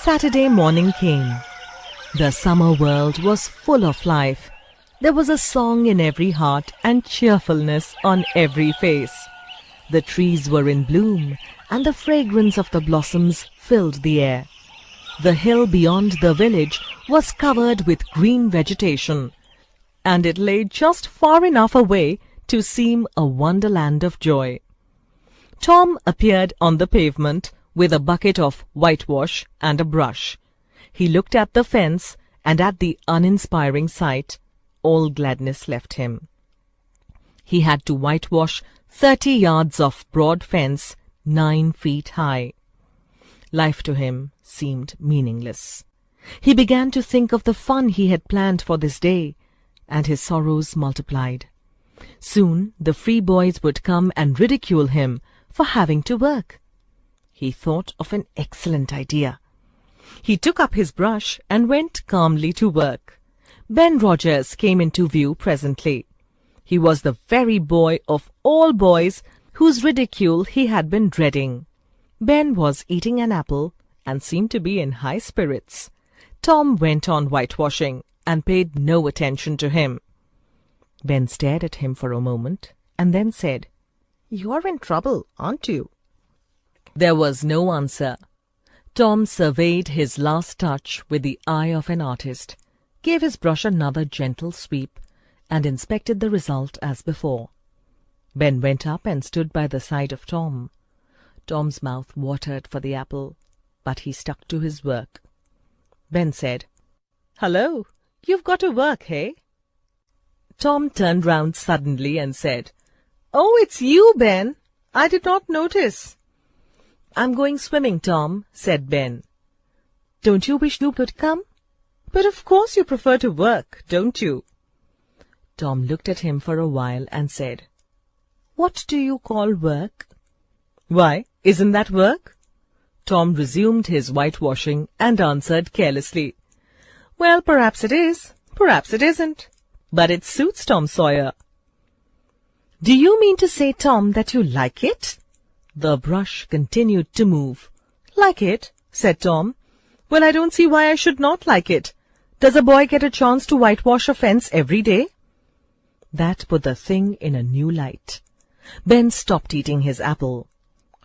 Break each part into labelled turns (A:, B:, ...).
A: Saturday morning came. The summer world was full of life. There was a song in every heart and cheerfulness on every face. The trees were in bloom, and the fragrance of the blossoms filled the air. The hill beyond the village was covered with green vegetation, and it lay just far enough away to seem a wonderland of joy. Tom appeared on the pavement with a bucket of whitewash and a brush. He looked at the fence, and at the uninspiring sight, all gladness left him. He had to whitewash 30 yards of broad fence 9 feet high. Life to him seemed meaningless. He began to think of the fun he had planned for this day, and his sorrows multiplied. Soon the free boys would come and ridicule him for having to work. He thought of an excellent idea. He took up his brush and went calmly to work. Ben Rogers came into view presently. He was the very boy of all boys whose ridicule he had been dreading. Ben was eating an apple and seemed to be in high spirits. Tom went on whitewashing and paid no attention to him. Ben stared at him for a moment and then said, "You're in trouble, aren't you?" There was no answer. Tom surveyed his last touch with the eye of an artist, gave his brush another gentle sweep, and inspected the result as before. Ben went up and stood by the side of Tom. Tom's mouth watered for the apple, but he stuck to his work. Ben said, "Hello, you've got to work, hey?" Tom turned round suddenly and said, "Oh, it's you, Ben. I did not notice." "I'm going swimming, Tom," said Ben. "Don't you wish you could come?" "But of course you prefer to work, don't you?" Tom looked at him for a while and said, "What do you call work?" "Why, isn't that work?" Tom resumed his whitewashing and answered carelessly, "Well, perhaps it is, perhaps it isn't. But it suits Tom Sawyer." "Do you mean to say, Tom, that you like it?" The brush continued to move. "Like it?" said Tom. "Well, I don't see why I should not like it. Does a boy get a chance to whitewash a fence every day?" That put the thing in a new light. Ben stopped eating his apple.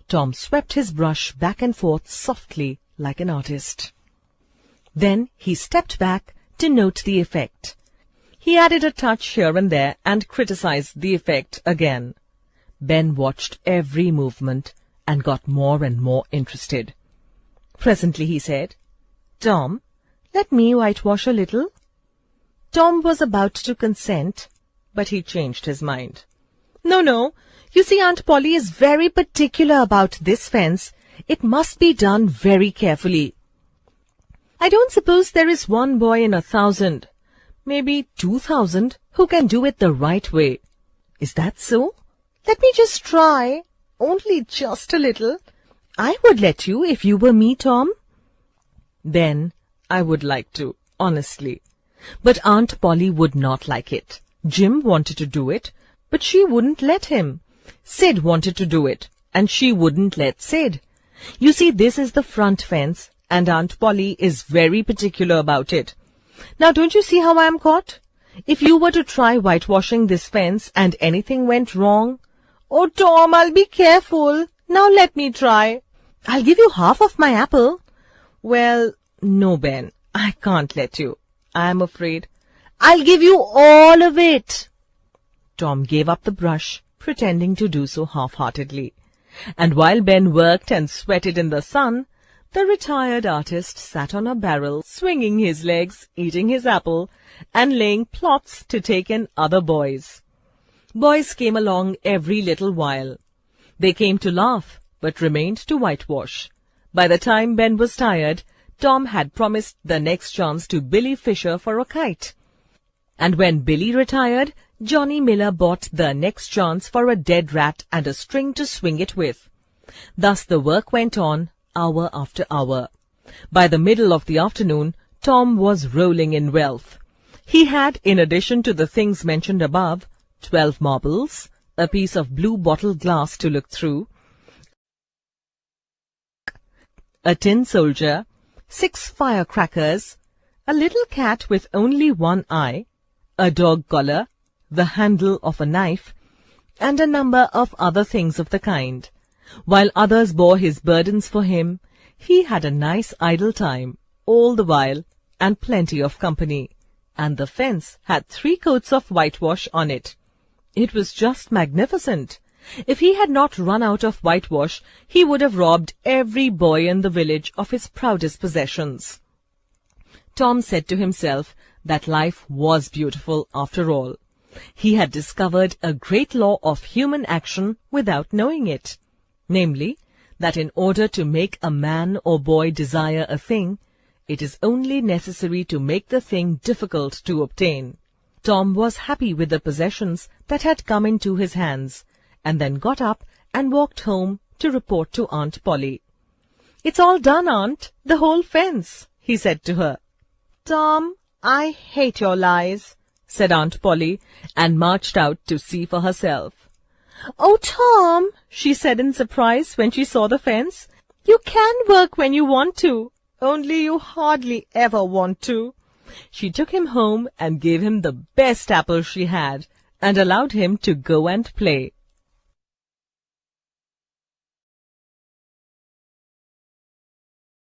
A: Tom swept his brush back and forth softly like an artist. Then he stepped back to note the effect. He added a touch here and there and criticized the effect again. Ben watched every movement and got more and more interested. Presently he said, "Tom, let me whitewash a little." Tom was about to consent, but he changed his mind. No, you see, Aunt Polly is very particular about this fence. It must be done very carefully. I don't suppose there is one boy in 1,000, maybe 2,000, who can do it the right way. Is that so? Let me just try, only just a little. I would let you if you were me, Tom. Then I would like to, honestly. But Aunt Polly would not like it. Jim wanted to do it, but she wouldn't let him. Sid wanted to do it, and she wouldn't let Sid. You see, this is the front fence, and Aunt Polly is very particular about it. Now, don't you see how I am caught? If you were to try whitewashing this fence and anything went wrong— "Oh, Tom, I'll be careful. Now let me try. I'll give you half of my apple." "Well, no, Ben, I can't let you. I'm afraid." "I'll give you all of it." Tom gave up the brush, pretending to do so half-heartedly. And while Ben worked and sweated in the sun, the retired artist sat on a barrel, swinging his legs, eating his apple, and laying plots to take in other boys. Boys came along every little while. They came to laugh, but remained to whitewash. By the time Ben was tired, Tom had promised the next chance to Billy Fisher for a kite. And when Billy retired, Johnny Miller bought the next chance for a dead rat and a string to swing it with. Thus the work went on, hour after hour. By the middle of the afternoon, Tom was rolling in wealth. He had, in addition to the things mentioned above, 12 marbles, a piece of blue bottle glass to look through, a tin soldier, 6 firecrackers, a little cat with only one eye, a dog collar, the handle of a knife, and a number of other things of the kind. While others bore his burdens for him, he had a nice idle time all the while, and plenty of company, and the fence had 3 coats of whitewash on it. It was just magnificent. If he had not run out of whitewash, he would have robbed every boy in the village of his proudest possessions. Tom said to himself that life was beautiful after all. He had discovered a great law of human action without knowing it, namely, that in order to make a man or boy desire a thing, it is only necessary to make the thing difficult to obtain. Tom was happy with the possessions that had come into his hands, and then got up and walked home to report to Aunt Polly. "It's all done, Aunt, the whole fence," he said to her. "Tom, I hate your lies," said Aunt Polly, and marched out to see for herself. "Oh, Tom," she said in surprise when she saw the fence, "you can work when you want to, only you hardly ever want to." She took him home and gave him the best apple she had, and allowed him to go and play.